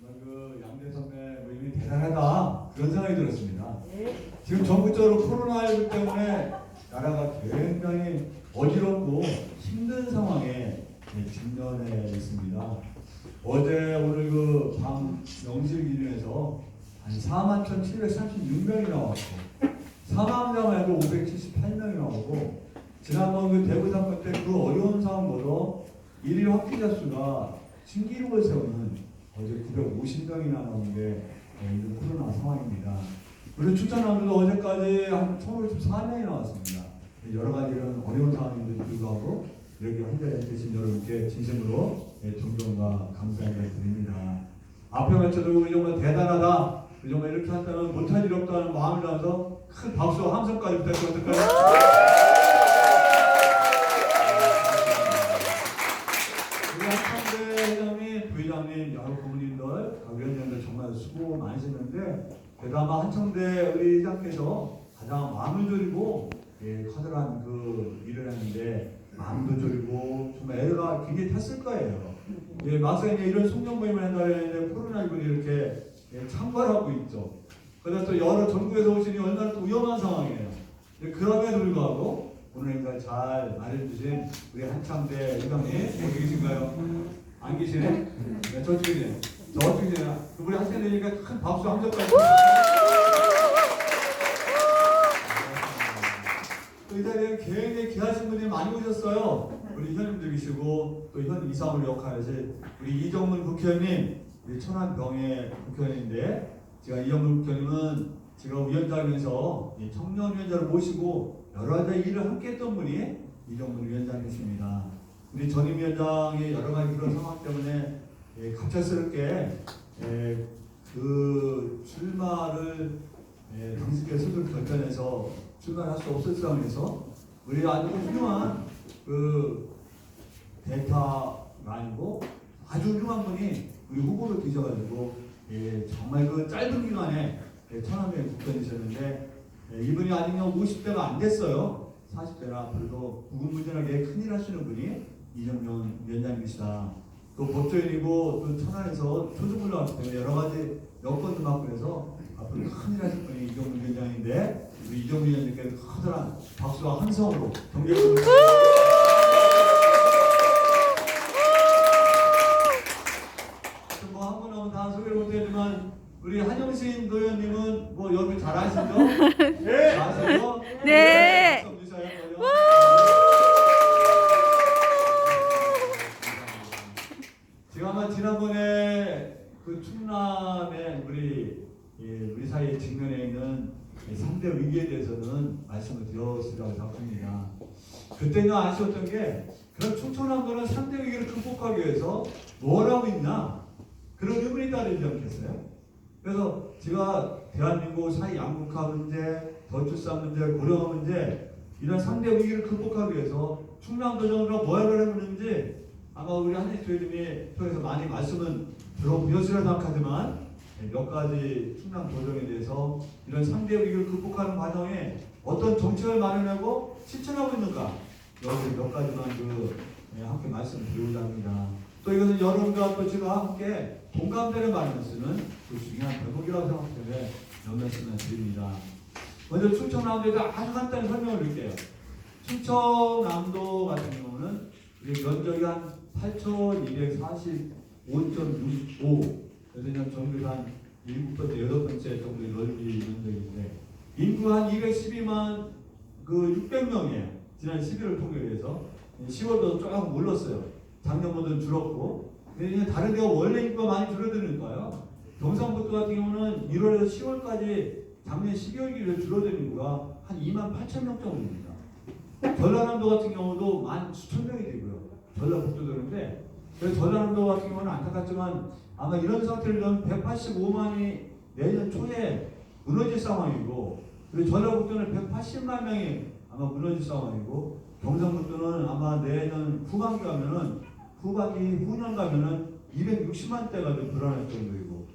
정말 그 양대 선배 모임이 대단하다 그런 생각이 들었습니다. 지금 전국적으로 코로나19 때문에 나라가 굉장히 어지럽고 힘든 상황에 직면해 있습니다. 어제 오늘 그 밤 영실 기준에서 한 41,736명이 나왔고 사망자 말고 578명이 나오고 지난번 그 대구 사건 때 그 어려운 상황보다 일일 확진자 수가 신기록을 세우는 어제 950명이나 나온 게 이런 코로나 상황입니다. 그리고 충청남도도 어제까지 한 1,514명이 나왔습니다. 여러 가지 이런 어려운 상황인데도 불구하고 이렇게 환자에 계신 여러분께 진심으로 존경과 감사를 드립니다. 앞에 맞춰도 이 정말 대단하다, 이 정말 이렇게 한다면 못할 일 없다는 마음을 담아서 큰 박수와 함성까지 부탁드립니다. 우리 한창대 회장님, 부회장님, 여러 부모님들, 각 위원장들 정말 수고 많으셨는데 그래도 아마 한창대 의장께서 가장 마음을 졸이고 커다란 그 일을 했는데 마음도 졸이고 정말 애가 굉장히 탔을 거예요. 막상 이런 송년 모임을 한다는데 코로나19를 이렇게 참관하고 있죠. 그래서 또 여러 전국에서 오시니 얼마나 또 위험한 상황이에요. 그럼에도 불구하고 오늘 행사 잘 마련해주신 우리 한창대 회장님 어디 계신가요? 안 계시네? 네, 저쪽에 계세요. 저쪽에 계세요. 우리 한창대니까 큰 박수 함성까지. 이 자리에 굉장히 귀하신 분들이 많이 오셨어요. 우리 현님들 계시고 또 현 이사을 역할하실 우리 이정문 국회의원님, 우리 천안병의 국회의원인데 제가 이정문 국회의원님은 제가 위원장에서 청년위원장을 모시고 여러 가지 일을 함께했던 분이 이정문 위원장이십니다. 우리 전임위원장의 여러 가지 그런 상황 때문에 갑작스럽게 그 출마를 당시께 스스로 결단해서 출마할 수 없을 상황에서 우리 아주 훌륭한 그 대타가 아니고 아주 훌륭한 분이 우리 후보로 되셔가지고 정말 그 짧은 기간에 천안병 국회의원이셨는데 이분이 아직 50대가 안 됐어요. 40대라 앞으로도 무궁무진하게 큰일 하시는 분이 이정문 위원장님이시다. 또 법조인이고 또 천안에서 초중을 나왔기 때문에 여러 가지 여건도 맡고 해서 앞으로 큰일 하실 분이 이정문 위원장인데 우리 이정문 위원장님께 커다란 박수와 함성으로 경례를 뭐 한 분 하면 다 소개를 못하지만 우리 한영신 도의원님은 뭐 여러분 잘 아시죠? 네. 아세요? 네. 제가 아마 지난번에 그 충남에 우리 사회에 직면해 있는 3대 위기에 대해서는 말씀을 드렸으라고 생각합니다. 그때는 아쉬웠던 게 그럼 충청남도는 3대 위기를 극복하기 위해서 뭘 하고 있나? 그런 의문이 따르지 않겠어요? 그래서 제가 대한민국 사회 양극화 문제, 저출산 문제, 고령화 문제 이런 3대 위기를 극복하기 위해서 충남도정으로 뭘 하는지 아마 우리 한혜수 의원님이 통해서 많이 말씀은 들어보셨으리라 생각하지만 몇 가지 충남 도정에 대해서 이런 3대 위기를 극복하는 과정에 어떤 정책을 마련하고 실천하고 있는가 여기 몇 가지만 함께 말씀드리고자 합니다. 또 이것은 여러분과 또 제가 함께 공감대를 마련해 쓰는 그 중요한 대목이라고 생각하기 때문에 몇 말씀을 드립니다. 먼저 충청남도에 대해서 아주 간단히 설명을 드릴게요. 충청남도 같은 경우는 우리 면적이 한 8,245.65 그래서 전국에서 한 7번째, 8번째 정도의 넓이 면적인데 인구 한 212만 600명이에요. 지난 11월 통계에 해서 10월도 조금 올랐어요. 작년보다는 줄었고 근데 다른 데가 원래 인구가 많이 줄어드는 거예요. 경상북도 같은 경우는 1월에서 10월까지 작년 12월 기준에 줄어든 인구가 한 2만 8천 명 정도입니다. 전라남도 같은 경우도 만 수천 명이 되고요. 전라북도도 그런데 전라남도 같은 경우는 안타깝지만 아마 이런 상태로는 185만이 내년 초에 무너질 상황이고 그리고 전라북도는 180만 명이 아마 무너질 상황이고 경상북도는 아마 내년 후반기 가면은 후년 가면은 260만 대가 좀 불안할 정도이고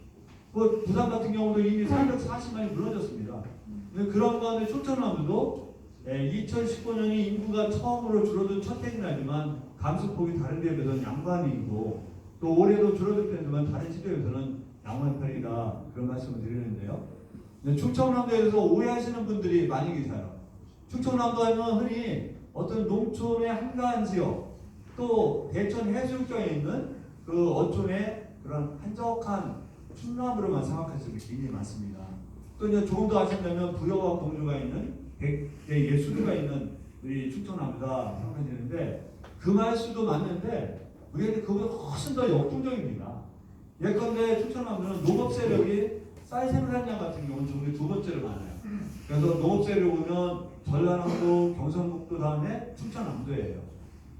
뭐 부산 같은 경우도 이미 340만이 무너졌습니다. 그런 가운데 충청남도도 2019년이 인구가 처음으로 줄어든 첫 해는 아니지만 감소폭이 다른 데에 비해서는 양반이고 또 올해도 줄어들 텐데만 다른 시대에서는 양호한 편이다 그런 말씀을 드리는데요. 충청남도에 대해서 오해하시는 분들이 많이 계세요. 충청남도 하면 흔히 어떤 농촌의 한가한 지역 또 대천 해수욕장에 있는 그 어촌의 그런 한적한 충남으로만 생각하시는 분이 굉장히 많습니다. 또 이제 조금 더 아신다면 부여와 공주가 있는 백대 예수도가 있는 우리 충청남도가 생각하시는데 그 말수도 맞는데 우리가 그보다 훨씬 더 역동적입니다. 예컨대 충청남도는 농업 세력이 쌀 생산량 같은 경우는 전국에 두 번째로 많아요. 그래서 농업 세력 보면 전라남도, 경상북도 다음에 충청남도예요.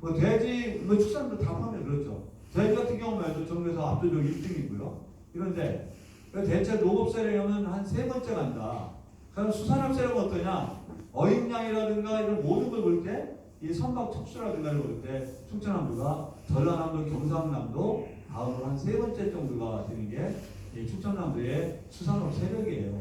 뭐 돼지, 뭐 축산도 다 포함해 그렇죠. 돼지 같은 경우만 해도 전국에서 압도적 1등이고요. 그런데 대체 농업 세력은 한 세 번째 간다. 그럼 수산업 세력은 어떠냐? 어획량이라든가 이런 모든 걸 볼 때 이 선박 척수라든가 이런 걸 볼 때 충청남도가 전라남도, 경상남도 다음으로 한 세 번째 정도가 되는 게 이 충청남도의 수산업 세력이에요.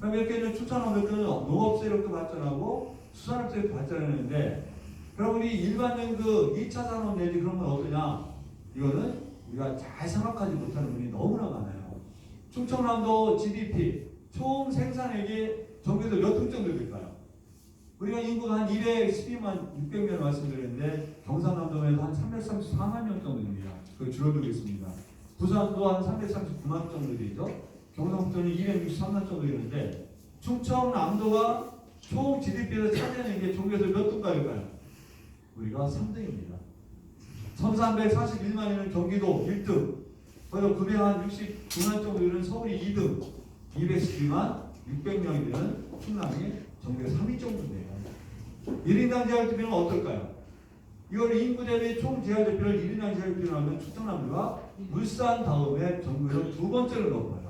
그럼 이렇게 있는 충청남도는 농업 세력도 발전하고 수산업 세력도 발전했는데 그럼 우리 일반적인 그 2차 산업 내지 그런 건 어떠냐? 이거는 우리가 잘 생각하지 못하는 분이 너무나 많아요. 충청남도 GDP 총 생산액이 전국에서 몇 등 정도 될까요? 우리가 인구가 한 212만 600명 말씀드렸는데 경상남도에서 한 334만 명 정도 됩니다. 그 줄어들고 있습니다. 부산도 한 339만 정도 되죠. 경상북도는 263만 정도 되는데 충청남도가 총 GDP에서 차지하는 게 전국에서 몇 등가일까요? 우리가 3등입니다. 1341만이면 경기도 1등, 거기서 969만 정도 되는 서울이 2등, 212만 600명이 되는 충남이 전국에 3위 정도 돼요. 1인당 재활지표는 어떨까요? 이걸 인구 대비 총 재활지표를 1인당 재활지표로 하면 충청남도가 울산 다음에 전국에서 두 번째로 높아요.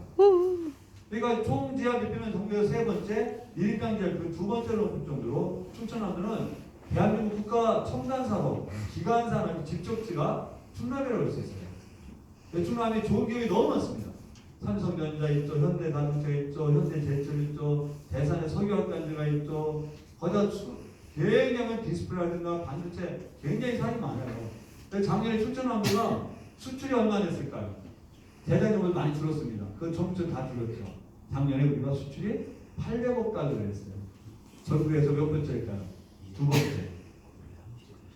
그러니까 총 재활지표는 전국에서 세 번째, 1인당 재활지표 두 번째로 높을 정도로 충청남도는 대한민국 국가 첨단산업, 기간산업 집적지가 충남이라고 할 수 있어요. 충남이 좋은 기업이 너무 많습니다. 삼성전자 있죠, 현대자동차 있죠, 현대제철 있죠, 대산의 석유화단지가 있죠. 거기다 굉장한 디스플레이라든가 반도체 굉장히 사이 많아요. 작년에 충청남도가 수출이 얼마나 됐을까요? 대단적으로 많이 줄었습니다. 그 전부터 다 줄었죠. 작년에 우리가 수출이 800억 달러를 했어요. 전국에서 몇 번째일까요? 두 번째.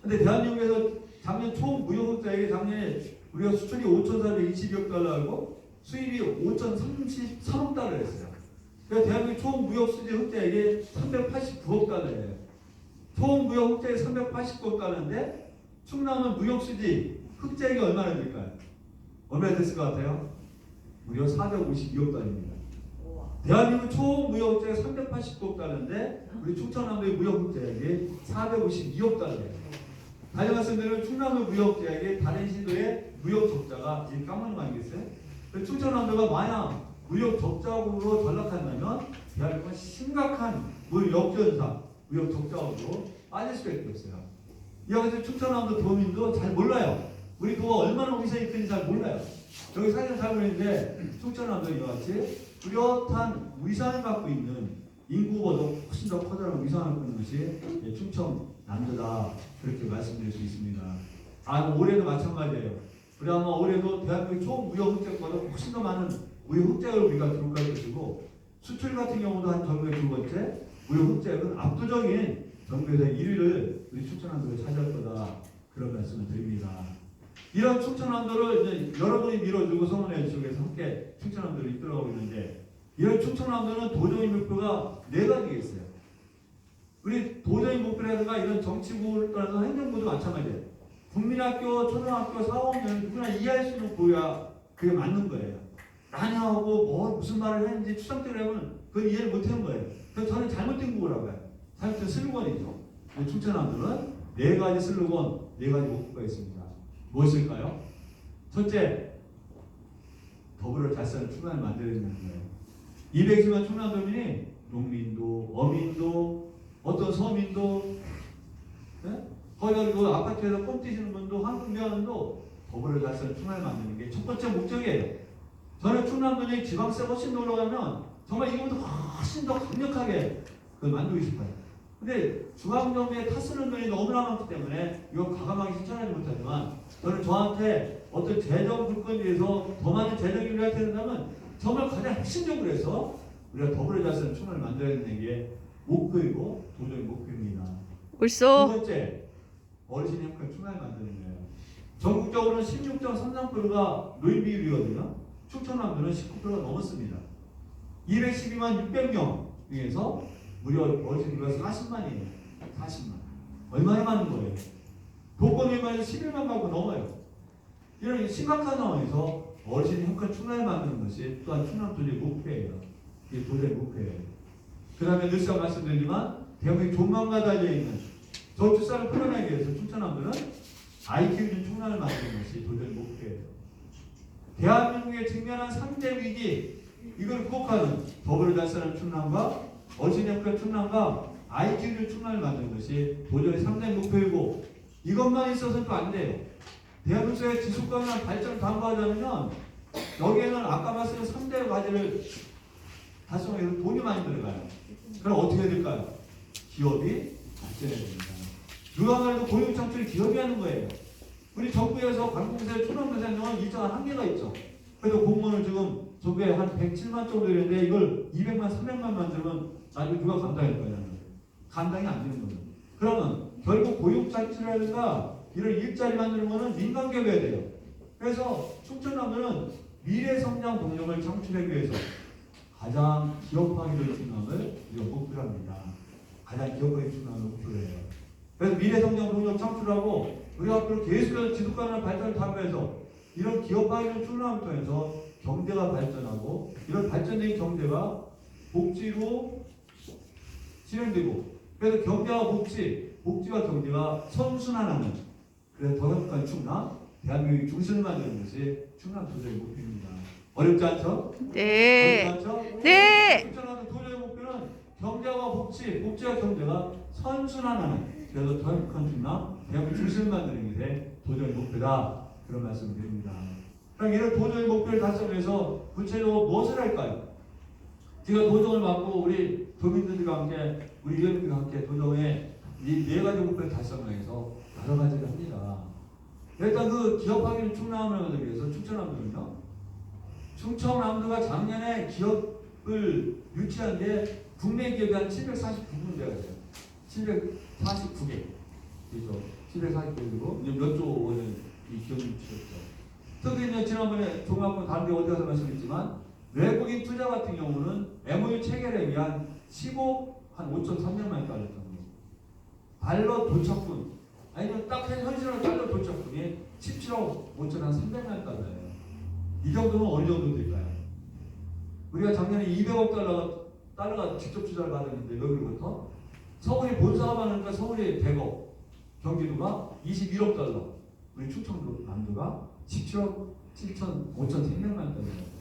근데 대한민국에서 작년 총 무역흑자액이 작년에 우리가 수출이 5,422억 달러하고 수입이 5,033억 달러를 했어요. 그래서 대한민국 총 무역 수지 흑자액이 389억 달러예요. 총 무역 흑자액이 389억 달러인데 충남은 무역 수지 흑자액이 얼마나 될까요? 얼마나 됐을 것 같아요? 무려 452억 달러입니다. 대한민국 총 무역 흑자액이 389억 달러인데 우리 충청남도의 무역 흑자액이 452억 달러예요. 다시 말씀드리면 충남의 무역 흑자액이 다른 시도의 무역 적자가 이제 까먹는 거 아니겠어요? 충청남도가 만약 무역 적자국으로 전락한다면 대한민국은 심각한 역전사, 무역 적자국으로 빠질 수밖에 없어요. 여기서 충청남도 도민도 잘 몰라요. 우리 도가 얼마나 위상이 큰지 잘 몰라요. 여기 사진을 잘 보이는데 충청남도 이와 같이 뚜렷한 위상을 갖고 있는 인구보다 훨씬 더 커다란 위상을 갖고 있는 것이 충청남도다 그렇게 말씀드릴 수 있습니다. 올해도 마찬가지예요. 우리 아마 올해도 대한민국 총 무역 흑자액보다 훨씬 더 많은 무역 흑자액을 우리가 기록할 것이고 수출 같은 경우도 한 전국의 두 번째, 무역 흑자액은 압도적인 전국에서 1위를 우리 충청남도가 차지할 거다 그런 말씀을 드립니다. 이런 충청남도를 이제 여러분이 밀어주고 성원해 주시고 함께 충청남도를 이끌어가고 있는데 이런 충청남도는 도정의 목표가 네 가지가 있어요. 우리 도정의 목표라든가 이런 정치부를 떠나서 행정부도 마찬가지예요. 국민학교, 초등학교 4, 5학년 누구나 이해할 수 있는 고야 그게 맞는 거예요. 나냐고 무슨 말을 했는지 추상적으로 하면 그건 이해를 못하는 거예요. 그래서 저는 잘못된 국어라고 해요. 잘못된 슬로건이죠. 충청남도는 네 가지 슬로건, 네 가지 목표가 있습니다. 무엇일까요? 첫째, 더불어 잘 사는 충남을 만들어야 되는 거예요. 220만 충남도민이 농민도, 어민도, 어떤 서민도, 네? 거기 그 아파트에서 꼼 뛰시는 분도 한국면도 더불어 잘 사는 충남을 만드는 게 첫 번째 목적이에요. 저는 충남도의 지방세가 훨씬 더 올라가면 정말 이거보다 훨씬 더 강력하게 만들고 싶어요. 근데 중앙정부의 타쓰는 돈이 너무나 많기 때문에 이거 과감하게 실천하지 못하지만 저는 저한테 어떤 재정 불건에 대해서 더 많은 재정이 우리한테 된다면 정말 가장 핵심적으로 해서 우리가 더불어 자선 춤을 만들어내는 게 목표이고 도저히 목표입니다. 두 옳소. 번째, 어르신 협회 춤을 만드는 거예요. 전국적으로는 16.33%가 노인 비율이거든요. 충청남도는 19%가 넘었습니다. 212만 600명 중에서 무려 어르신들과 40만이에요. 40만. 얼마나 많은 거예요? 독거노인만 11만 가구 넘어요. 이런 심각한 상황에서 어르신 협회 춤을 만드는 것이 또한 충남 도저히 목표예요. 이게 도저히 목표예요. 그 다음에 늘상 말씀드리지만 대한민국 조망가 달려있는 저출산을 풀어내기 위해서 충청남도는 아이 키우는 충남을 만드는 것이 도저히 목표예요. 대한민국에 직면한 3대 위기 이걸 극복하는 더불어 달성하는 충남과 어르신협회 충남과 아이 키우는 충남을 만드는 것이 도저히 3대 목표이고 이것만 있어서는 또 안 돼요. 대한민국의 지속가능한 발전을 담보하자면 여기에는 아까 말씀드린 3대 과제를 달성하기 위해서 돈이 많이 들어가요. 그럼 어떻게 해야 될까요? 기업이 발전해야 됩니다. 누가 말해도 고용 창출이 기업이 하는 거예요. 우리 정부에서 관공세, 초등교사는 일정한 한계가 있죠. 그래도 공무원을 지금 정부에 한 107만 정도 되는데 이걸 200만, 300만 만들면 나중에 누가 감당할 거냐. 감당이 안 되는 거죠. 그러면 결국 고용 창출이라든가 이런 일자리 만드는 거는 민간 기업이 해야 돼요. 그래서 충청남도는 미래 성장 동력을 창출하기 위해서 가장 기업화기를 충남을 우리가 목표로 합니다. 가장 기업화기 충남을 목표로 해요. 그래서 미래 성장 동력 창출하고 우리가 앞으로 계속해서 지속가능한 발전을 담보해서 이런 기업화기를 충남을 통해서 경제가 발전하고 이런 발전된 경제가 복지로 진행되고 그래서 경제와 복지와 경제가 선순환하는 그래서 더 행복한 충남, 대한민국의 중심을 만드는 것이 충남 도저히 목표입니다. 어렵지 않죠? 네. 어렵지 않죠? 네. 충청남도 도저히 목표는 경제와 복지와 경제가 선순환하는 그래서 더 행복한 충남, 대한민국 중심을 만드는 게 도저히 목표다. 그런 말씀을 드립니다. 그럼 이런 도저히 목표를 달성하기 위해서 구체적으로 무엇을 할까요? 지금 도정을 맡고 우리 도민들과 함께 우리 의원님과 함께 도정에 이 네 가지 목표를 달성하기 위해서 여러 가지를 합니다. 일단 그 기업화기를 충남을 만들기 위해서 충청남도는요. 충청남도가 작년에 기업을 유치한 게 국내 기업이 한 749군데가 있어요. 749개. 그렇죠. 749개고 몇 조 원을 이 기업을 유치했죠. 특히 이제 지난번에 종합본 다른 데 어디 가서 말씀드렸지만 외국인 투자 같은 경우는 MOU 체결에 의한 15억 한 5,300만 달러 정도. 달러 도착분 아니면 딱 현실로 달러 도착분이 17억 5천 한 300만 달러예요. 이 정도면 어느 정도 될까요? 우리가 작년에 200억 달러가 직접 투자를 받았는데 여기로부터 서울이 본사가 많으니까 서울이 100억, 경기도가 21억 달러, 우리 충청남도가 17억 7천 5,300만 달러예요.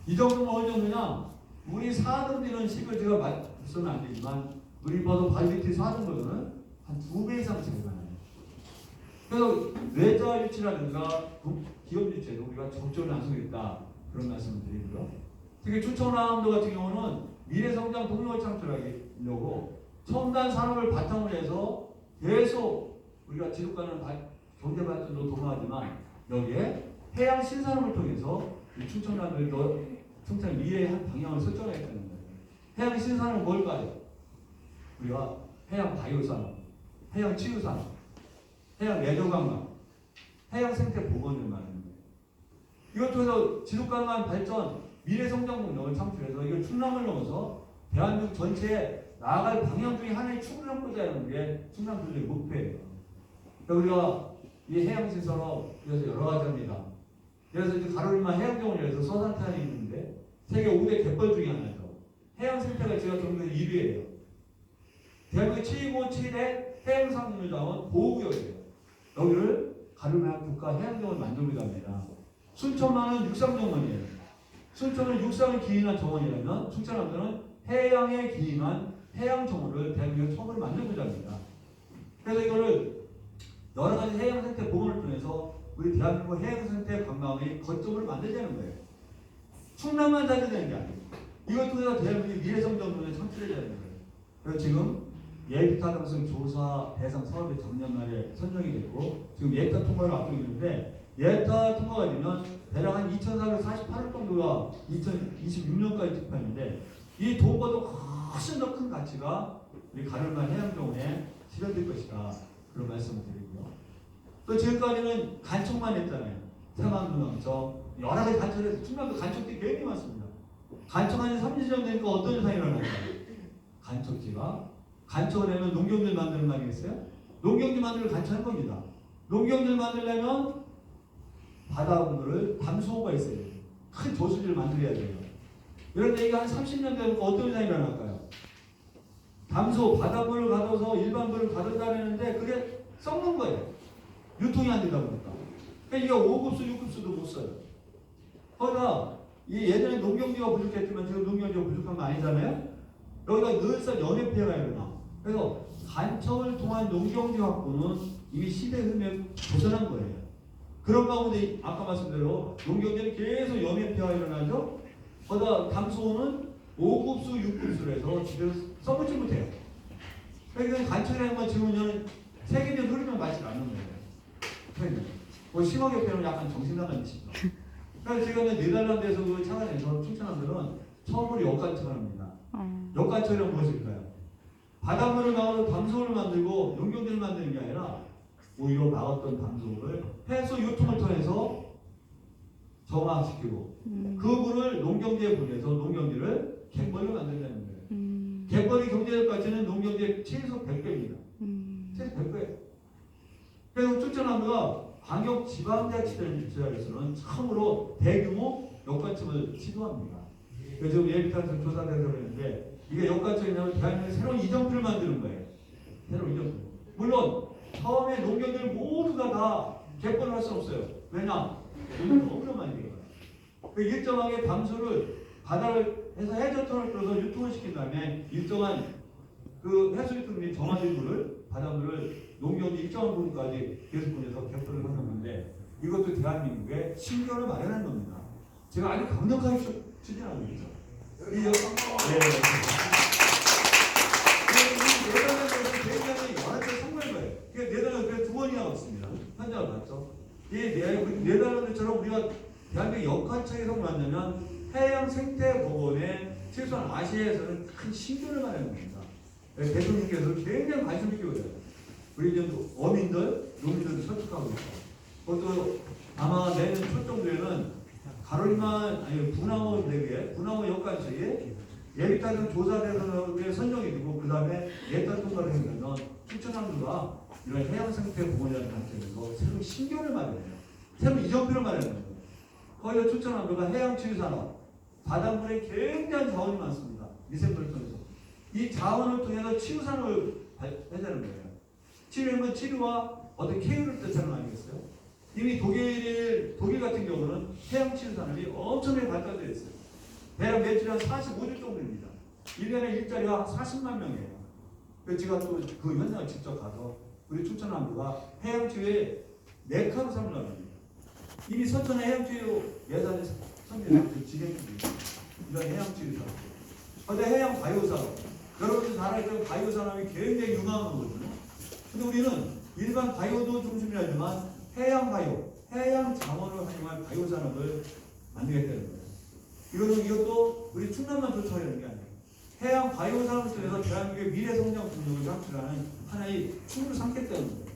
이 정도면 어느 정도냐? 우리 사등지는 식을 제가 말씀은 안 되지만 우리 봐도 바이비티 사등보다는 한 2배 이상 차이가 나요. 그래서 외자 유치라든가 기업 유치에도 우리가 적절히 안성이 있다. 그런 말씀을 드리고요. 특히 충청남도 같은 경우는 미래성장 동력을 창출하려고 첨단 산업을 바탕으로 해서 계속 우리가 지속가는 경제 발전도 도모하지만 여기에 해양 신산업을 통해서 충청남도의 충청 미래의 한 방향을 설정해야 되는 거예요. 해양 신산업은 뭘까요? 우리가 해양 바이오산업, 해양 치유산업, 해양 내조관광, 해양 생태 복원을 말하는 거예요. 이것 통해서 지속가능한 발전, 미래 성장 동력을 창출해서 이걸 충남을 넘어서 대한민국 전체에 나아갈 방향 중에 하나의 축을 잡고자 하는 게 충남도의 목표예요. 그러니까 우리가 이 해양 신산업 그래서 여러 가지 합니다. 그래서 이제 가로리마 해양정원이라서 서산탄이 있는데 세계 5대 갯벌 중에 하나죠. 해양 생태가 제가 전국에서 1위예요. 대한민국 최고 최대 해양생물 자원 보호구역이에요. 여기를 가로리마 국가 해양정원 만들고자 합니다. 순천만은 육상정원이에요. 순천은 육상에 기인한 정원이라면 충청남도는 해양에 기인한 해양정원을 대한민국에 처음으로 만들고자 합니다. 그래서 이거를 여러 가지 해양 생태 보호를 통해서 우리 대한민국 해양 생태 관광의 거점을 만들자는 거예요. 충남만 살려내는 게 아니에요. 이걸 통해서 대한민국의 미래성장을 창출해야 되는 거예요. 그래서 지금 예비타 당성 조사 대상 사업이 작년 말에 선정이 됐고 지금 예비타 통과를 앞두고 있는데 예타 통과가 되면 대략 한 2,448억 정도가 2026년까지 집행인데 이 돈보다 훨씬 더 큰 가치가 우리 가르마 해양정원에 실현될 것이다. 그런 말씀을 드리고요. 또 지금까지는 간척만 했잖아요. 새만금강청 여러 가지 간척해서 충남도 간척들이 굉장히 많습니다. 간척한 지 30년 되니까 어떤 현상이 일어날까요? 간척지가 간척을 하면 농경들 만드는 거 아니겠어요? 농경지 만들고 간척한 겁니다. 농경지를 만들려면 바닷물을 담수호가 있어야 돼요. 큰 저수지를 만들어야 돼요. 그런데 이게 한 30년 되니까 어떤 현상이 일어날까요? 담수 바닷물을 가둬서 일반 물을 가둬다니는데 그게 썩는 거예요. 유통이 안 되다 보니까. 그러니까 이게 5급수, 6급수도 못 써요. 거기다 예전에 농경지가 부족했지만 지금 농경지가 부족한 거 아니잖아요. 여기가 늘상 연해 피해가 일어나. 그래서 간척을 통한 농경지 확보는 이미 시대 흐름에 벗어난 거예요. 그런 가운데 아까 말씀대로 농경지는 계속 연해 피해가 일어나죠. 거기다 담수호는 5급수, 6급수로 해서 집에서 써보지 못해요. 그러니까 간척이라는 건 지금은 세계적 흐름에 맞지 않는 거예요. 뭐 심하게 표현하면 약간 정신나간 짓이죠. 그래서 제가 네덜란드에서 그 차관에서 추천한 처음으로 역간척을 합니다. 역간척이란 무엇일까요? 바닷물을 막아서 담수호를 만들고 농경지를 만드는 게 아니라 오히려 막았던 담수호를 해수 유통을 통해서 정화시키고 그 물을 농경지에 보내서 농경지를 갯벌로 만든다는 거예요. 갯벌이 경제적 가치는 농경지의 최소 100배입니다. 최소 100배. 그래서 추천하면가 광역 지방자치단체에서는 처음으로 대규모 역관청을 시도합니다. 그래서 지금 예비탄소 조사돼서 그러는데 이게 역관청이냐면 대한민국에 새로운 이정표를 만드는 거예요. 새로운 이정표. 물론 처음에 농경들 모두가 다 갯벌을 할 수 없어요. 왜냐? 너무나 많이 돼요. 그 일정하게 담수를 바다를 해서 해저터를 끌어서 유통을 시킨 다음에 일정한 그 해수 유통 및 정화된 물을 바닷물을 농경지 일정한 부분까지 계속 보내서 갯벌을 하는 건데 이것도 대한민국의 신경을 마련한 겁니다. 제가 아주 강력하게 추진하고 있죠. 네. 네덜란드에서 굉장히 여러 차례 성공한 거예요. 네덜란드에 2번이나 왔습니다. 현장을 봤죠. 이 네덜란드처럼 우리가 대한민국 역관청이 성공한다면 해양 생태 복원에 최소한 아시아에서는 큰 신경을 마련한 겁니다. 대통령께서 굉장히 관심 있게 보세요. 우리 지금 어민들, 농민들도 설득하고 있고, 그것도 아마 내년 초 정도에는 분화호 대회, 분화호 역관청이 예비타전 조사대회에 선정이 되고, 그 다음에 예타 통과를 하면 추천함도가 이런 해양 생태 보호라는 관점에서 새로운 신경을 마련해요. 새로운 이정표를 마련하는 거예요. 거기서 추천함도가 해양치유산업, 바닷물에 굉장한 자원이 많습니다. 미생물을 통해서. 이 자원을 통해서 치유산업을 해자는 거예요. 치료는 치료와 어떤 케어를 뜻하는 거 아니겠어요? 이미 독일 같은 경우는 해양치유 산업이 엄청나게 발달되어 있어요. 대략 매출이 한 45조 정도입니다. 1년에 일자리가 40만 명이에요. 그래서 제가 또 그 현장을 직접 가서 우리 추천함도가 해양치유에 메카로 삼으려고 합니다. 이미 서천의 해양치유 예산이 선정된 그 진행 중입니다. 이런 해양치유 산업. 근데 해양 바이오산업. 여러분들 잘 알죠? 바이오산업이 굉장히 유망한 거거든요. 근데 우리는 일반 바이오도 중심이라지만 해양 바이오, 해양 자원을 활용한 바이오 산업을 만들겠다는 거예요. 이것도 우리 충남만 조차하는 게 아니에요. 해양 바이오 산업 속에서 대한민국의 미래 성장 동력을 창출하는 하나의 축으로 삼겠다는 거예요.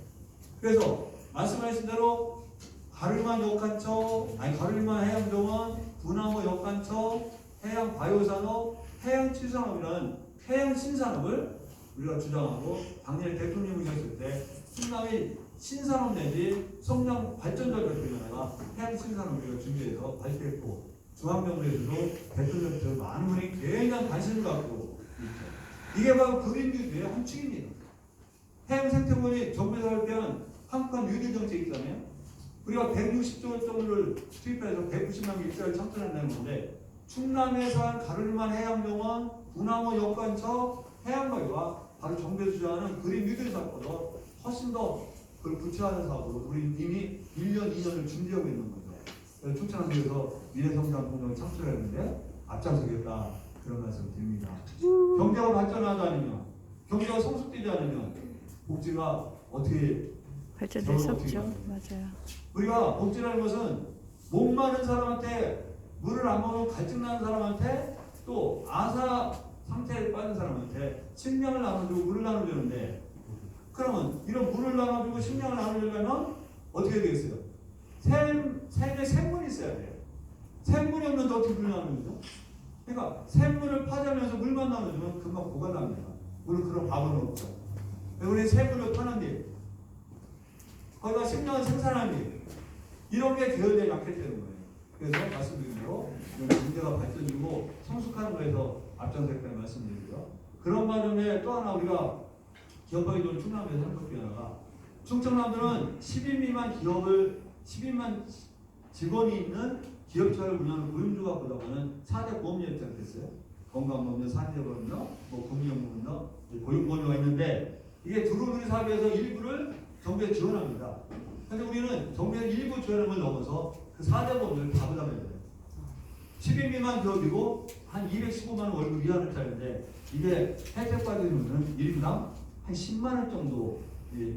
그래서 말씀하신 대로 가르만 역관청, 가르만 해양정원, 분화호 역관청, 해양 바이오 산업, 해양 치유산업이라는 해양 신산업을 우리가 주장하고 작년에 대통령이 오셨을 때 충남의 신산업 내지 성장 발전적 대표가 해양 신산업을 우리가 준비해서 발표했고 중앙정부에서도 대통령께서 많은 분이 굉장히 관심을 갖고 있죠. 이게 바로 그린뉴딜의 한 축입니다. 해양 생태원이 정부에서 할 때는 한국한 뉴딜 정책이 있잖아요. 우리가 160조 정도를 투입해서 190만 개 일자리를 창출한다는 건데 충남에서 한 가르만 해양정원, 분화호 역관청, 해양과기와 바로 정부에서 주장하는 그린 뉴딜 사업보다 훨씬 더 그걸 구체화하는 사업으로 우리 이미 1년, 2년을 준비하고 있는 거죠. 충청남도에서 미래성장 공동을 창출했는데 앞장서겠다 그런 말씀 드립니다. 경제가 발전하지 않으면, 경제가 성숙되지 않으면 복지가 어떻게 발전될 수 없죠. 맞아요. 우리가 복지라는 것은 목 마른 사람한테 물을 안 먹으면 갈증 나는 사람한테 또 아사 상태에 빠진 사람한테 식량을 나눠주고 물을 나눠주는데 그러면 이런 물을 나눠주고 식량을 나눠주려면 어떻게 되겠어요? 샘에 샘물이 있어야 돼요. 샘물이 없는데 어떻게 물을 나눠주죠? 그러니까 샘물을 파자면서 물만 나눠주면 금방 고갈납니다. 물은 그런 밥은 없죠. 우리 샘물을 파는데 거기다 식량을 생산하는데 이런 게 계열에 약해지는 거예요. 그래서 말씀드린 대로 문제가 발전이고 성숙하는 거에서 앞장섰다는 말씀드리고요. 그런 반면에 또 하나 우리가 기업하기 좋은 충남에서 한 것 중에 하나가 충청남도는 10인 미만 기업을 10인만 직원이 있는 기업체를 운영하는 고용주가 보다가는 4대 보험료에 시작됐어요. 건강보험료, 산재보험료, 금융보험료, 고용보험료가 있는데 이게 두루두루 사업에서 일부를 정부에 지원합니다. 그런데 우리는 정부의 일부 지원을 넘어서 그 4대 보험료를 다 부담해야 돼요. 10인 미만 기업이고 한 215만 원 월급 이하는 짜리인데 이게 혜택 받으면 1인당 한 10만 원 정도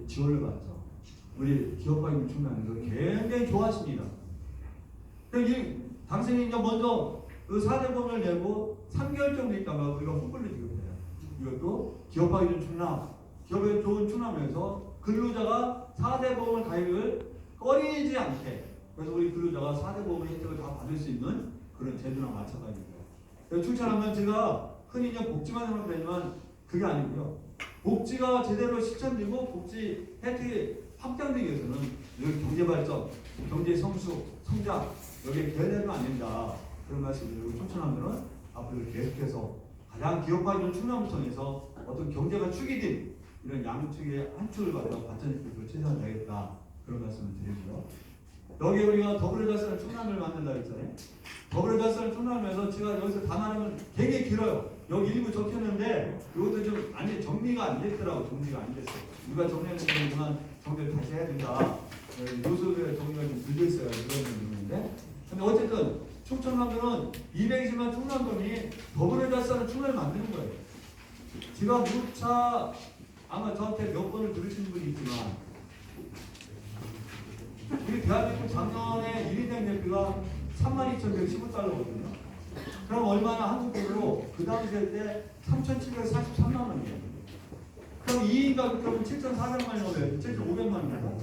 지원을 받죠. 우리 기업가 있는 충남에서 굉장히 좋아하십니다. 당신이 이제 먼저 그 4대 보험을 내고 3개월 정도 있다가 우리가 홍보를 지급해요. 이것도 기업가 있는 충남, 기업에 좋은 충남에서 근로자가 4대 보험을 가입을 꺼리지 않게 그래서 우리 근로자가 4대 보험의 혜택을 다 받을 수 있는 그런 제도나 마찬가지입니다. 충청하면 제가 흔히 이제 복지만 생각하지만 그게 아니고요. 복지가 제대로 실천되고 복지 혜택이 확장되기 위해서는 늘 경제 발전, 경제 성숙, 성장 여기에 개선되면 안 된다. 그런 말씀을 충청하면은 앞으로 계속해서 가장 기업화 있는 충남도청에서 어떤 경제가 축이 된 이런 양측의 한 축을 갖다가 발전시키고 최선을 다하겠다. 그런 말씀을 드리고요. 여기 우리가 더불어자스는 충남을 만든다 했잖아요. 더불어자스는 충남에서 제가 여기서 다 말하면 되게 길어요. 여기 일부 적혔는데 이것도 좀 정리가 안 됐더라고. 정리가 안 됐어요. 누가 정리했는지만 정리를 다시 해야 된다. 요소의 정리가 좀 늦어 있어요. 이런 부분인데. 근데 어쨌든 충청남도는 220만 충남도민이 더불어자스는 충남을 만드는 거예요. 제가 누차 아마 저한테 몇 번을 들으신 분이 있지만 우리 대한민국 작년에 1인 대표가 32,115달러거든요. 그럼 얼마나 한국 돈으로 그 당시에 때 3,743만 원이에요. 그럼 2인 가족 그러면 7,400만 원이에요. 7,500만 원이에요.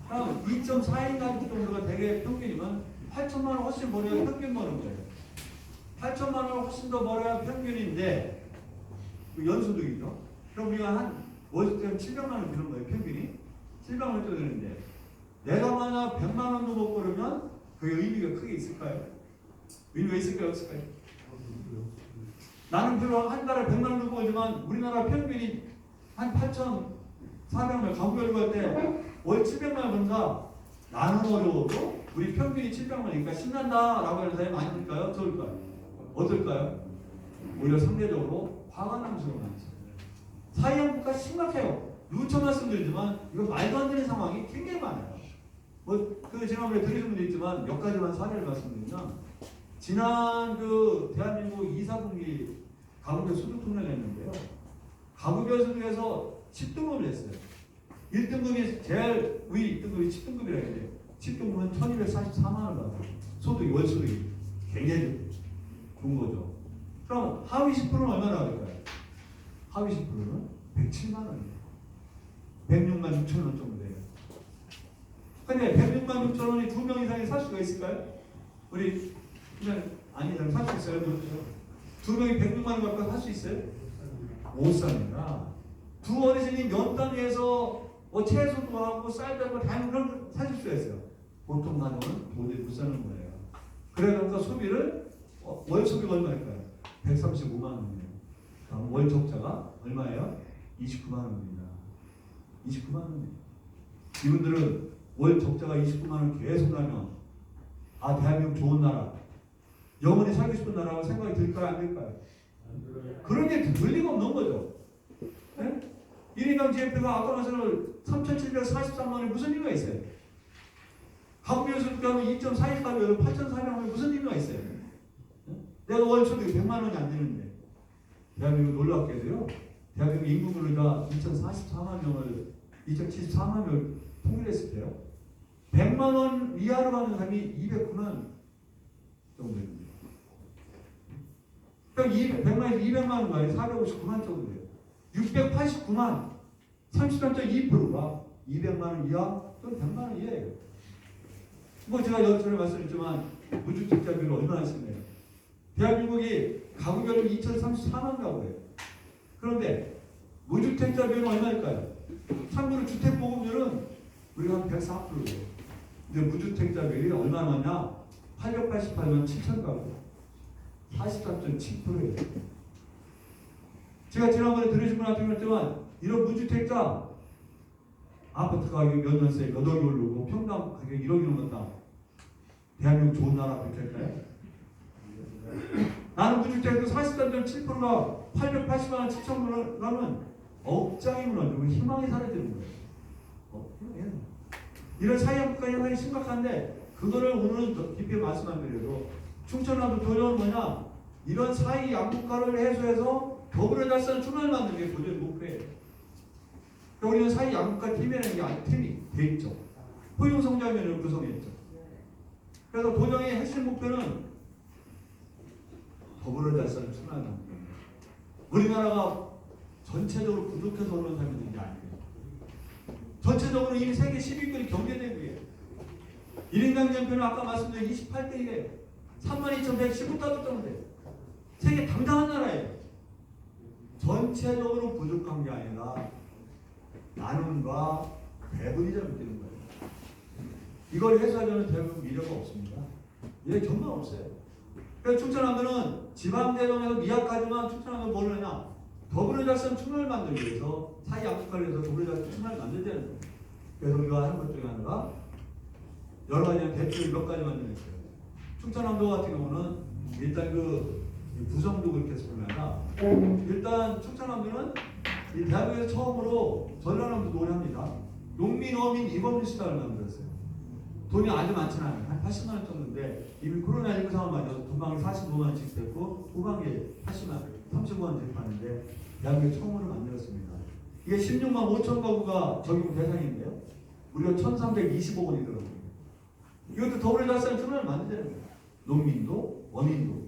그럼 2.4인 가족 정도가 되게 평균이면 8천만 원 훨씬 벌어야 평균 버는 거예요. 8천만 원 훨씬 더 벌어야 평균인데 연소득이죠. 그럼 우리가 한 월수당 700만 원 드는 거예요. 평균이 700만 원 정도 되는데 내가 만약 100만 원도 못 벌으면 그게 의미가 크게 있을까요? 의미가 있을까요? 없을까요? 나는 비록 한 달에 100만 원도 벌지만 우리나라 평균이 한 8,400만 가구별로 할 때 월 700만 원 번다. 나는 어려워도 우리 평균이 700만 원이니까 신난다라고 하는 사람이 많을까요? 적을까요? 어떨까요? 오히려 상대적으로 화가 나는 수가 많죠. 사회한국가 심각해요. 누차 말씀드리지만 이거 말도 안 되는 상황이 굉장히 많아요. 지난번에 들으신 분도 있지만 몇 가지만 사례를 말씀드리면 지난 대한민국 2, 4분기 가구별 소득 통계를 냈는데요. 가구별 소득에서 10등급을 했어요. 1등급이 제일 위 1등급이 10등급이라 해야 돼요. 10등급은 1,244만 원 받아요. 소득이 월소득이 굉장히 좋은 거죠. 그럼 하위 10%는 얼마나 될까요? 하위 10%는 107만 원이에요. 106만 6천 원 정도 돼요. 근데 106만 6천 원이 2명 이상이 살 수가 있을까요? 우리 그냥 아니 살 수 있어요. 그렇죠? 2명이 106만 원 갖고 살 수 있어요? 못 삽니다. 두 어르신이 몇 단위에서 채소도 하고 쌀도 하고 다양한 그런 걸 사실 수가 있어요. 보통 가정은 도저히 못 사는 거예요. 그러니까 소비를 월 소비가 얼마일까요? 135만 원이에요. 그럼 월 적자가 얼마예요? 29만 원입니다. 29만 원이에요. 이분들은 월 적자가 29만 원 계속 나면 대한민국 좋은 나라 영원히 살고 싶은 나라고 생각이 들까요? 안 들까요? 그런 게 들 리가 없는 거죠. 네? 1인당 GDP가 아까 말씀을 3,743만 원에 무슨 의미가 있어요? 가구별 소득하면 2.4일까지 8,400만 원에 무슨 의미가 있어요? 네? 내가 월 소득이 100만 원이 안 되는데 대한민국 놀랍게도요. 대한민국 인구 근로가 2,044만 명을 2,074만 명을 통일했을 때요. 100만 원 이하로 가는 사람이 209만 정도 됩니다. 그럼 100만에서 200만 원 가요. 459만 정도 돼요. 689만 33.2%가 200만 원 이하 또는 100만 원 이하예요. 뭐 제가 전에 말씀드렸지만 무주택자비는 얼마나 심해요. 대한민국이 가구별로 2034만 가구예요. 그런데 무주택자 비율은 얼마일까요? 참고로 주택보급률은 우리가 한 104%예요. 근데 무주택자 비율이 얼마나 많냐? 888만 7천 가구, 43.7%예요. 제가 지난번에 들으신 분한테 그랬지만 이런 무주택자 아파트 가격이 몇 년새 몇 억이 오르고 평당 가격이 1억이 넘었다. 대한민국 좋은 나라 그렇게 할까요? 나는 무주택도 43.7%가 880만 원 7천 원이라면 억장이 무너지고 희망이 사라지는 거예요. 이런 사회국가 현상이 심각한데 그거를 오늘은 더 깊이 말씀 안 드려도 충청남도 도전은 뭐냐? 이런 사회 양극화를 해소해서 더불어자산 충만을 만드는 게 도전의 목표예요. 그러니까 우리는 사회 양극화 팀이라는 게 아주 팀이 돼 있죠. 포용성장면을 구성했죠. 그래서 도정의 핵심 목표는 더불어자산 충만을 만드는 거예요. 우리나라가 전체적으로 부족해서 오는 사람이 있는 게 아니에요. 전체적으로 이미 세계 10위권 경제대국이에요. 1인 경제표는 아까 말씀드린 28대 1이에요. 32,115달러 정도 돼요. 세계 당당한 나라예요. 전체적으로 부족한 게 아니라 나눔과 배분이 잘못되는 거예요. 이걸 해소하려는 대부분 미래가 없습니다. 이게 정말 없어요. 그래서 충청남도는 지방대전에서 미약하지만 충청남도는 뭘 하냐? 더불어자산 충만을 만들기 위해서 사회 양극화를 해서 더불어자산 충만을 만들자는 거예요. 그래서 우리가 하는 것 중에 하나가 여러 가지 대표를 몇 가지 만들었어요. 충청남도 같은 경우는 일단 그 구성도 그렇게 했습니다. 일단 충청남도는 이 대한민국에서 처음으로 전라남도 노래합니다. 농민, 어민, 입업민 수당을 만들었어요. 돈이 아주 많지는 않아요. 한 80만 원 정도인데 이미 코로나19 상황 맞아서 도망이 45만 원씩 됐고 후반기에 80만 원, 35만 원 집하는데 대한민국 처음으로 만들었습니다. 이게 16만 5천 가구가 적용 대상인데요. 우리가 1,325억 원이 들어갑니다. 이것도 더불어자산 충만을 만들자는 거예요. 농민도 원민도.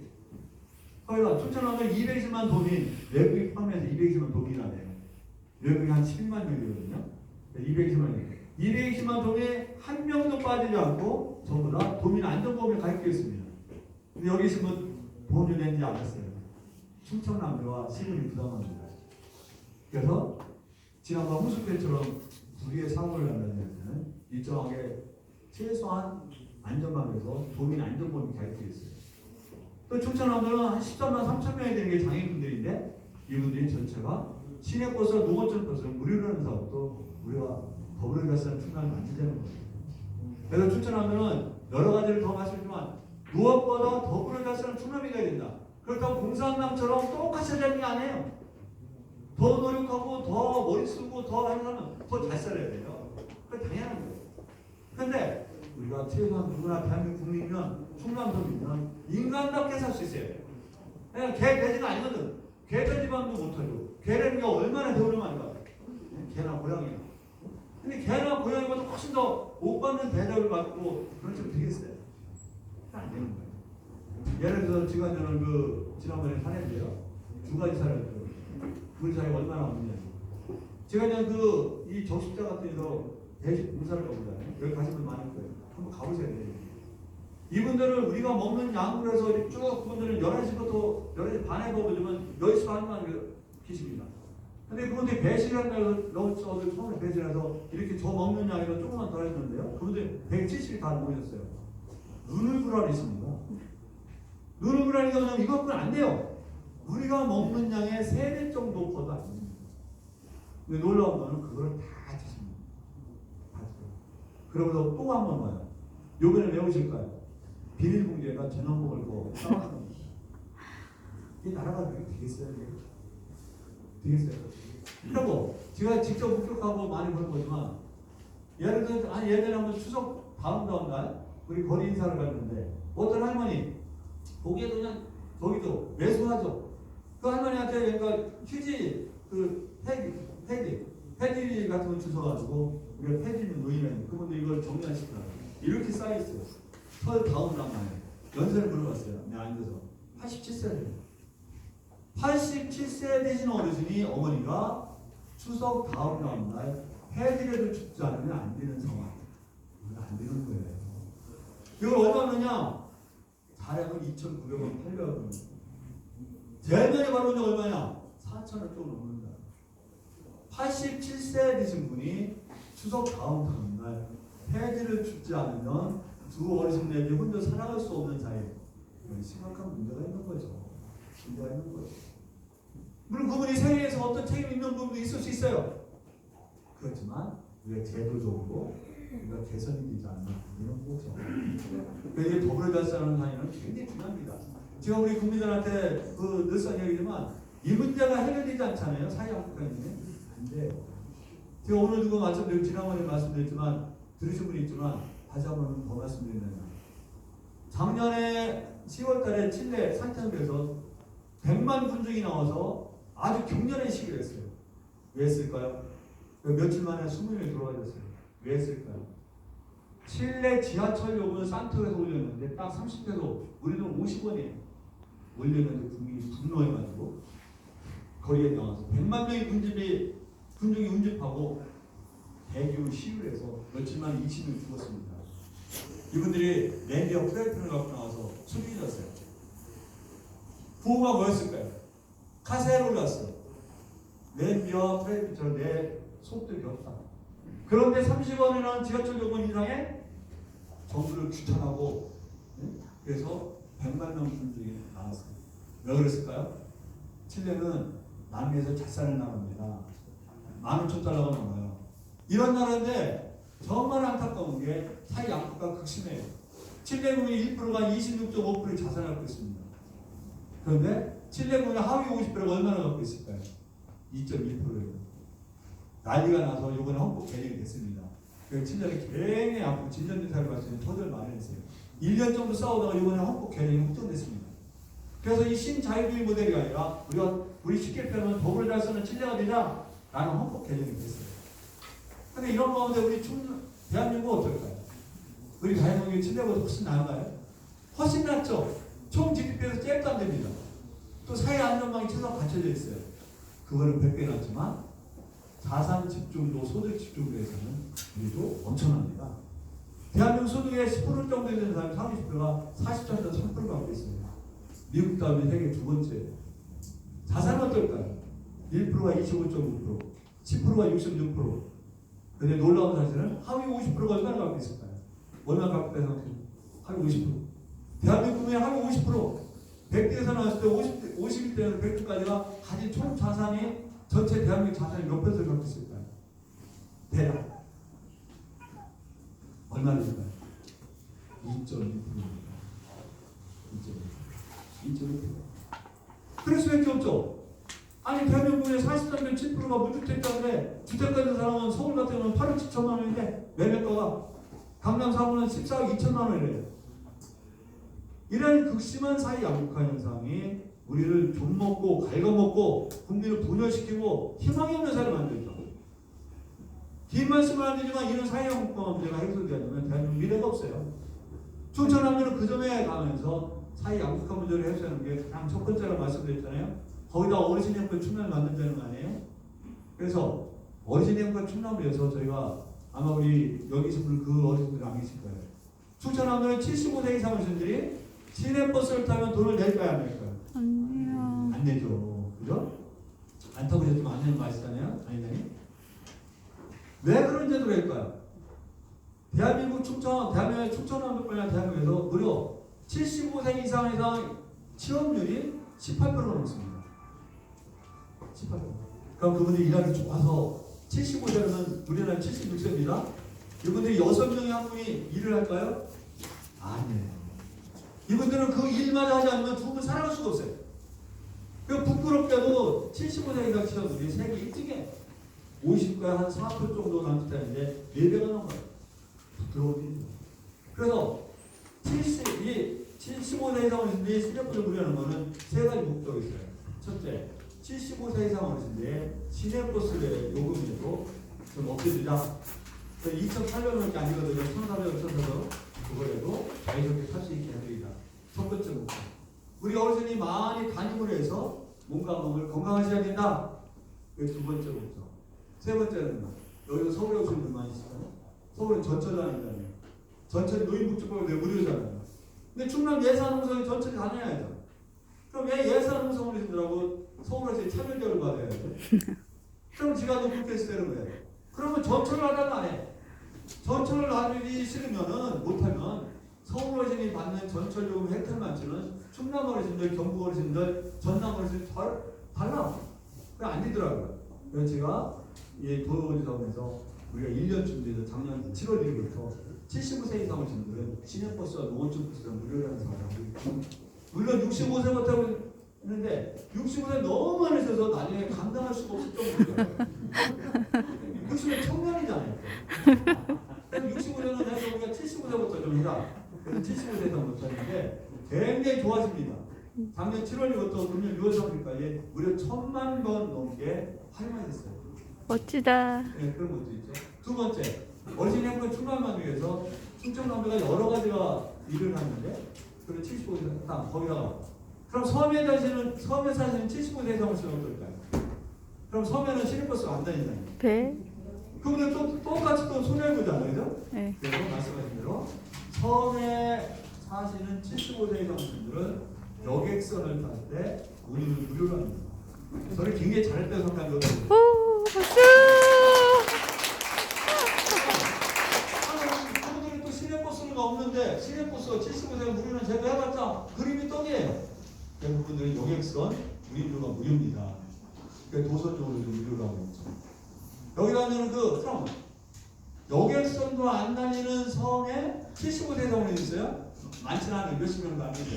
거기다 충청남도 220만 도민, 외국인 포함해서 220만 도민이라네요. 외국인 한 12만 명이거든요. 220만 명. 220만 도민에 한 명도 빠지지 않고 전부 다 도민 안전보험에 가입되어 있습니다. 근데 여기 계신 분 보험료 낸지 않았어요. 충청남도와 시군이 부담합니다. 그래서 지난번 홍수길처럼 두 개의 사고를 난다면 일정하게 최소한 안전망에서 도민 안전보험이 가입되어 있어요. 또 충청남도는 한 13만 3천 명이 되는 게 장애인분들인데 이분들이 전체가 시내버스와 농어촌 버스를 무료로 하는 사업도 우리가 더불어자산 충만을 만들자는 거예요. 그래서 충청남도는 여러 가지를 더 말씀드리지만 무엇보다 더불어자산 충만이 돼야 된다. 그렇다고 공산당처럼 똑같이 하자는 게 아니에요. 더 노력하고 더 머리 쓰고 더 하는 사람은 더 잘 살아야 돼요. 그게 당연한 거예요. 그런데 우리가 최소한 누구나 대한민국 국민이면 충남도민은 인간답게 살 수 있어요. 그냥 개 돼지가 아니거든. 개 돼지밥도 못하죠. 개라는 게 얼마나 대우름한가. 개나 고양이나. 근데 개나 고양이보다 훨씬 더 못 받는 대접을 받고 그런 식으로 되겠어요. 안 되는 거예요. 예를 들어서 제가 저는 그 지난번에 사례인데요. 두 가지 사례를 들어요. 그 사례가 얼마나 없느냐. 제가 그냥 그 이 적십자 같은 데서 대식 공사를 가보잖아요. 여기 가신 분 많을 거예요. 한번 가보셔야 돼요. 이분들을 우리가 먹는 양으로 해서 쭉 그분들은 11시부터 11시 반에 먹으면 10시 반만 계십니다. 근데 그분들이 배식한다고 넣어서 처음에 배식해서 이렇게 저 먹는 양이랑 조금만 더 했는데요. 그분들 170이 다 모였어요. 눈을 부라리 있습니다. 눈을 부라리가 뭐냐면 이것뿐 안 돼요. 우리가 먹는 양의 3배 정도 거도 안 됩니다. 근데 놀라운 거는 그걸 다 드십니다. 다 드세요. 그러고서 또 한 번 와요. 요번에 왜 오실까요? 비닐봉지에다 저녁 먹을 거 싸가는 거예요. 이 나라가 그렇게 되겠어요? 되겠어요? 그리고 제가 직접 목격하고 많이 본 거지만 예를 들어 한 예전에 한번 추석 다음 날 우리 거리 인사를 갔는데 어떤 할머니 거기에도 그냥 거기도 매수하죠. 그 할머니한테 그러니까 휴지 그 팩이 폐지 같은 거 주워가지고 우리가 폐지 있는 노인은 그분들 이걸 정리하시더라고요. 이렇게 쌓여있어요. 털 다운란 말이에요. 연세를 물어봤어요. 내가 앉아서 87세래요. 87세 되신 어르신이 어머니가 추석 다음 날 폐지라도 죽지 않으면 안 되는 상황. 이건 안 되는 거예요. 이걸 얼마냐? 자량은 2,900원, 800원. 대면에 바로 얼마냐? 4,000원 좀 넘는다. 87세 되신 분이 추석 다음 날 폐지를 죽지 않으면 두 어르신들이 혼자 살아갈 수 없는 사이. 이건 심각한 문제가 있는 거죠. 문제가 있는 거죠. 물론 그분이 세계에서 어떤 책임 있는 부분도 있을 수 있어요. 그렇지만 우리가 제도적으로 우리가 개선이 되지 않는 이런 거죠. 그래서 더불어 잘 사는 사회는 굉장히 중요합니다. 제가 우리 국민들한테 늘상 얘기지만 이 문제가 해결되지 않잖아요. 사회 한국화는 안 돼요. 제가 오늘 누구 말씀드리고 지난번에 말씀드렸지만 들으신 분이 있지만 다시 한번 더 말씀드리면 작년에 10월달에 칠레 산천에서 100만 군중이 나와서 아주 격렬한 시위를 했어요. 왜 했을까요? 며칠 만에 20명이 돌아가셨어요. 왜 했을까요? 칠레 지하철역을 산토에서 올렸는데 딱 30회도 우리는 50원이에요. 올렸는데 국민이 분노해가지고 거리에 나와서 100만 명의 군중이 운집하고 대규모 시위를 해서 며칠 만에 20명 죽었습니다. 이분들이 랜디와 프라이팬을 갖고 나와서 숨기졌어요. 구호가 뭐였을까요? 카세를 올랐어요. 랜디와 프라이팬처럼 내 속들이 없다. 그런데 30원이라는 지하철 요금 이상에 정부를 규탄하고 그래서 100만 명 군중이 나왔어요. 왜 그랬을까요? 칠레는 남미에서 잘 사는 나라입니다. 15,000달러가 넘어요. 이런 나라인데 정말 안타까운 게 사회 양극화가 극심해요. 칠레 국민의 1%가 26.5%의 자산을 갖고 있습니다. 그런데 칠레 국민의 하위 50%가 얼마나 갖고 있을까요? 2.1%예요. 난리가 나서 이번에 헌법 개정이 됐습니다. 그래서 칠레는 굉장히 아프고 진전대사를 마치는 토대를 마련했어요. 1년 정도 싸우다가 이번에 헌법 개정이 확정됐습니다. 그래서 이 신자유주의 모델이 아니라 우리 쉽게 표현하면 더불어 잘 사는 칠레가 되자라는 헌법 개정이 됐어요. 근데 이런 가운데 우리 대한민국은 어떨까요? 우리 대한민국이 칠레보다 훨씬 나은가요? 훨씬 낫죠. 총 GDP에서 잽도 안 됩니다. 또 사회 안전망이 최소한 갖춰져 있어요. 그거는 100배 낫지만 자산 집중도 소득 집중도에서는 우리도 엄청납니다. 대한민국 소득의 10% 정도 되는 사람이 30%가 40%에서 3% 갖고 있습니다. 미국 다음에 세계 두 번째. 자산은 어떨까요? 1%가 25.5%, 10%가 66%. 근데 놀라운 사실은 하위 50%가 얼마나 갖고 있을까요? 얼마나 갖고 있다고 생각해요? 하위 50%. 대한민국의 하위 50%. 100대에서 나왔을 때 51대에서 100대까지가 가진 총 자산이 전체 대한민국 자산이 몇 퍼센트를 갖고 있을까요? 대략. 얼마나 될까요? 2.2%입니다. 2.2%. 그럴 수밖에 없죠. 아니 대한민국의 43.7%가 무주택자인데 주택가 있는 사람은 서울 같은 경우는 8억 7천만 원인데 매매가가 강남 4구는 14억 2천만 원이래요. 이런 극심한 사회 양극화 현상이 우리를 좀먹고 갉아먹고 국민을 분열시키고 희망이 없는 사회를 만들죠. 긴 말씀을 안 드리지만 이런 사회 양극화 문제가 해결되지 않으면 대한민국 미래가 없어요. 춘천하면 그 점에 가면서 사회 양극화 문제를 해소하는 게 가장 첫 번째라고 말씀드렸잖아요. 거기다 어르신 연구에 충남을 만든다는 거 아니에요? 그래서 어르신 연구가 충남을 위해서 저희가 아마 우리 여기 계신 분 그 어르신들이 안 계실 거예요. 춘천하면 75세 이상 어르신들이 시내버스를 타면 돈을 낼까요? 안 낼까요? 아니요. 안 내죠. 그죠? 안 타보셨지만 안 내는 거 아시잖아요? 아니잖아요? 왜 그런 제도를 할까요? 대한민국의 충청남도권이나 대한민국에서 무려 75세 이상 취업률이 18%가 넘습니다. 18%. 그럼 그분들이 일하기 좋아서 75세면 우리나라 76세입니다. 이분들이 6명의 한 분이 일을 할까요? 아니에요. 이분들은 그 일만 하지 않으면 두 분 살아갈 수가 없어요. 그 부끄럽게도 75세 이상 취업률이 세계 1등이에요. 50가에 한 4% 정도 남짓하는데 4배가 넘어요. 부끄러워지죠. 그래서 75세 이상 어르신들이 실력을 누리는 것은 세 가지 목적이 있어요. 첫째, 75세 이상 어르신들의 시내버스의 요금에도 좀 없애주자. 2008년밖에 아니거든요. 1,400원 써서 그거라도 자유롭게 탈 수 있게 해드리자. 첫 번째 목표. 우리 어르신이 많이 다짐을 해서 몸을 건강하셔야 된다. 그게 두 번째 목표. 세 번째는 여기서 서울에 오시는 분 많이 있어요. 서울은 전철 다니잖아요. 전철이 노인복지법에 무료잖아요. 근데 충남 예산농성에 전철이 다녀야죠. 그럼 왜 예산농성 어르신들하고 서울에서 차별적을 받아야죠? 그럼 지가 또 그렇게 되는 거예요. 그러면 전철을 하다가 안 해. 전철을 하기 싫으면은 못하면 서울 어르신이 받는 전철 요금 혜택만치는 충남 어르신들, 경북 어르신들, 전남 어르신들 달라. 그게 안 되더라고요. 그래서 제가 이 도로공사에서 우리가 1년쯤 돼서 작년 7월 1일부터 75세 이상 어르신들은 시내버스와 노원층 버스가 무료라는 사업을 하고 있고, 물론 65세부터 했는데 65세 너무 많으셔서 나중에 감당할 수가 없을 정도예요. 60세 청년이잖아요. 65세는 해서 우리가 75세부터 좀 해라. 그래서 75세 이상부터 했는데 굉장히 좋아집니다. 작년 7월부터 금년 6월 3일까지 무려 1,000만 번 넘게 활용하셨어요. 멋지다. 네, 그런 것도 있죠. 두 번째, 어르신 행동 충남만 위해서 충청남도가 여러 가지가 일을 하는데, 그리고 75세 이상 거기다가 그럼 섬에 사시는 75세 이상 오시면 어떨까요? 그럼 섬에는 시내버스가 안 다니잖아요. 배? 그분들 똑같이 또 손해보잖아요, 그죠? 네. 그래서 말씀하신 대로 섬에 사시는 75세 이상 분들은 여객선을 탈 때 운임을 무료로 합니다. 저를 굉장히 잘했다고 생각하거든요. 오, 박수! 그분들이 또 시내버스가 없는데 시내버스가 75세 무료는 제가 해봤자 그림이 떡이에요. 그분들은 여객선 운임료가 무료입니다. 도선적으로 무료로 하고 있죠. 여기다는 그럼 여객선도 안 다니는 섬에 75세 이상이 있어요? 많지는 않아요. 몇십 명도 안 되죠.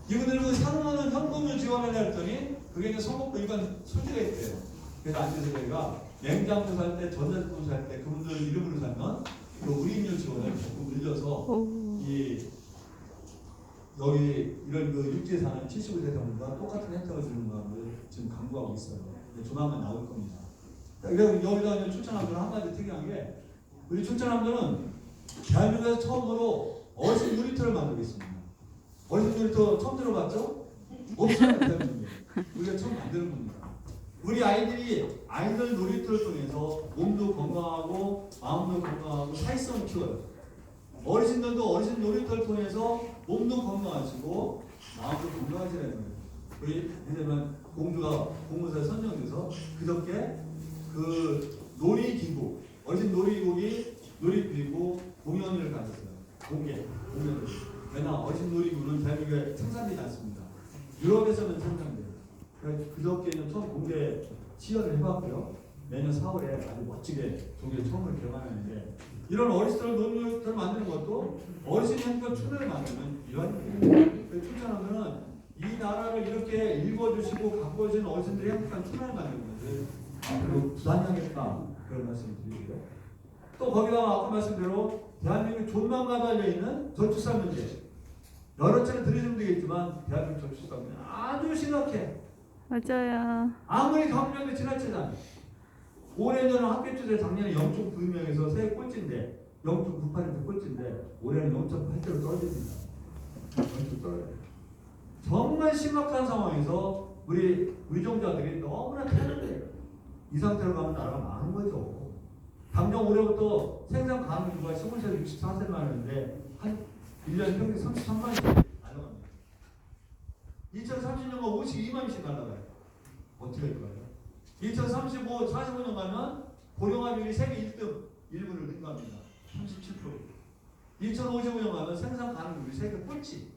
이분들은 그 상하는 현금을 지원을 했더니 그게 이제 선거법 위반 소지가 있대요. 그래서 안에서 저희가 냉장고 살 때, 전자제품 살 때 그분들 이름으로 살면 그 운임료 지원을 조금 늘려서 이 여기 이런 그 육지에 사는 75세 이상과 똑같은 혜택을 주는 거를 지금 강구하고 있어요. 조만간 나올 겁니다. 여기다 춘천남도는 한 가지 특이한 게, 우리 춘천남도는 대한민국에서 처음으로 어르신 놀이터를 만들겠습니다. 어르신 놀이터 처음 들어봤죠? 없어요. 대한민국에. 우리가 처음 만드는 겁니다. 우리 아이들 놀이터를 통해서 몸도 건강하고 마음도 건강하고 사회성을 키워요. 어르신들도 어르신 놀이터를 통해서 몸도 건강하시고 마음도 건강하시라는 거예요. 우리 왜냐면 공주가 공무사에 선정돼서 그저께 그 놀이기구, 어르신 놀이기구 공연을 가졌어요. 공연을. 왜냐 어르신 놀이기구는 대한민국에 생산되지 않습니다. 유럽에서는 생산돼요. 그저께는 처음 공개 시연을 해봤고요. 내년 4월에 아주 멋지게 독일 처음으로 개관하는데, 이런 어르신들 놀이터를 만드는 것도 어르신 행동 추진을 만드는 일환입니다. 춘천하면은 이 나라를 이렇게 읽어주시고 갖고 오신 어르신들이 행복한 추진을 만드는 것을 앞으로 부단하겠다, 그런 말씀을 드리고요. 또 거기다가 아까 말씀대로 대한민국 존망과 달려있는 저출산 문제, 여러 차례 들으시면 되겠지만 대한민국 저출산 문제 아주 심각해. 맞아요. 아무리 감정도 지나치잖아요. 올해 저는 학교 주제 작년에 0.92명에서 새해 꼴찌인데 0.98에서 꼴찌인데 올해는 0.8대로 떨어집니다. 0.8 떨어져요. 정말 심각한 상황에서 우리 의정자들이 너무나 태는데 이 상태로 가면 나라가 망한 거죠. 당장 올해부터 생산 가능 인구가 20세 64세를 하는데 한 1년 평균 33만씩 날아갑니다. 2030년간 52만씩 날아가요. 어떻게 할 거예요? 2035, 45년 가면 고령화율이 세계 1등, 일본을 능가합니다. 37%. 2055년 가면 생산 가능률이 세계 꼴찌,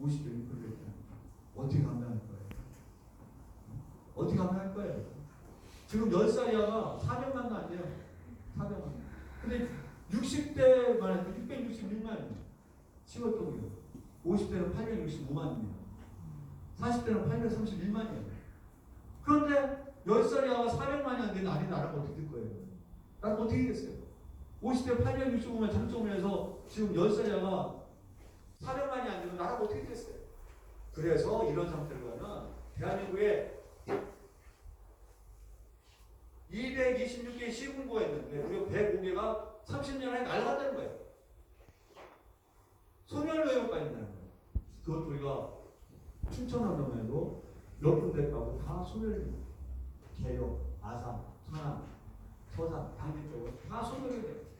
50.1%. 어떻게 감당할 거예요? 어떻게 감당할 거예요? 지금 10살 이하가 400만도 안 돼요. 400만. 근데 60대만 해도 661만입니다. 10월 동이요. 50대는 865만입니다. 40대는 831만이에요. 그런데 10살 이하가 400만이 안 되는 나라가 어떻게 될 거예요? 나는 어떻게 되겠어요? 50대 865만 정점을 해서 지금 10살 이하가 400만이 안 되면 나라가 어떻게 되겠어요? 그래서 이런 상태로 가면 대한민국의 226개의 시군구가 있는데 무려 105개가 30년 안에 날아갔다는 거예요. 소멸로에까지 있다는 거예요. 그것도 우리가 춘천하면에도 몇 군데 가고 다 소멸입니다. 개역, 아산, 천안, 서산, 당진 쪽은 다 소멸이 돼요.